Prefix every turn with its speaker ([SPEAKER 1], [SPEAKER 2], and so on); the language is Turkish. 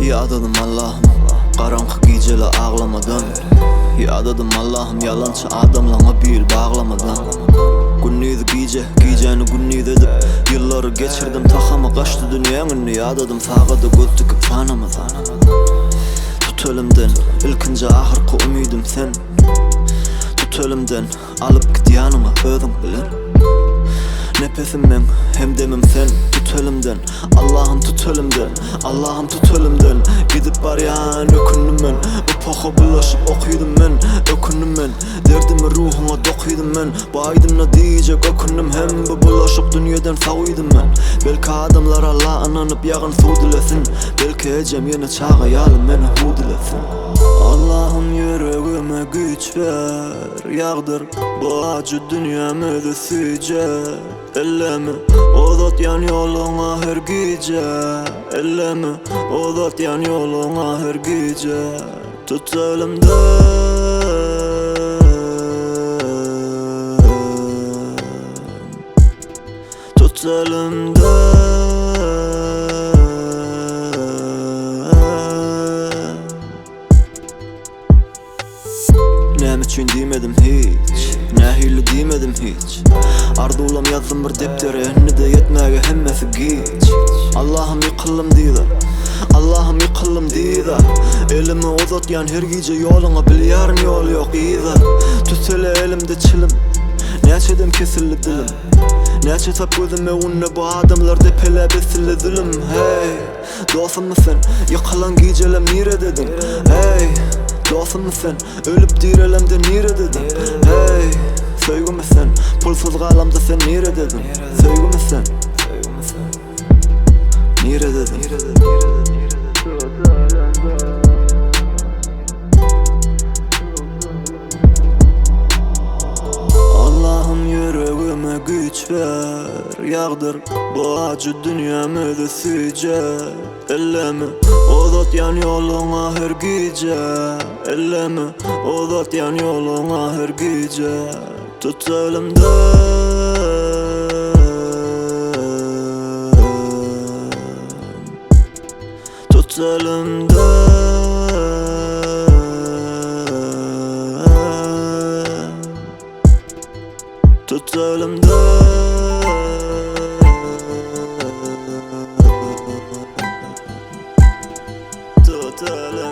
[SPEAKER 1] Yadadım Allah'ım karanlık geceli ağlamadan. Yadadım Allah'ım yalancı adamlarına bir bağlamadan. Günniydi geceni günniydi edip yılları geçirdim, takama kaçtı dünyanın. Yadadım sağa da göz dikip tanamadan. Tut elimden ilkince ahırkı ümidim sen. Tut elimden alıp git yanıma özüm bilen. Nefesim ben hem demim sen. Tut elimden Allah'ım tut elimden, Allah'ım tut elimden. Gidip var yan ökündüm ben, bu poka bulaşıp okuydum ben. Ökündüm ben, derdimi ruhuma dokuydum ben. Bu aydınla diyecek ökündüm, hem bu bulaşıp dünyadan savuydım ben. Belki adamlar Allah'a inanıp yağın su dilesin. Belki ecem yine çağa yalım beni hu dilesin. Allah'ım yüreğime güç ver, yağdır bu acı dünyamı da süce. Elleme uzat yan yoluna her gece. Elleme uzat yan yoluna her gece. Tut elimden, tut elimden. Näme üçün demedim hiç, nähili demedim hiç. Ardulam yazdım bir deptere, enne de yetmege hemmesi geç. Allah'ım yıkılım deydi, Allah'ım yıkılım deydi. Elimi uzat yan her gece yoluna, bil yarın yol yok iydi. Tüsele elimde çilim, neçedem kesildi dilim. Neçe tap gözüme unne bu adamlar depele besile dilim. Hey, dostum mısın? Yıkılan gecelem nire dedim. Hey, dostum mısın? Ölüp direlemde nire dedim. Hey, sevgim sen? Pulsuz galamda sen nire dedim. Sevgim sen? Nire dedim. Allah'ım yüreğime güç ver, yağdır bu acı dünyamı da süce. Elleme uzat yan yoluna her gece. Elleme uzat yan yoluna her gece. Tut elimden, tut elimden. Tut elimden, tut elimden.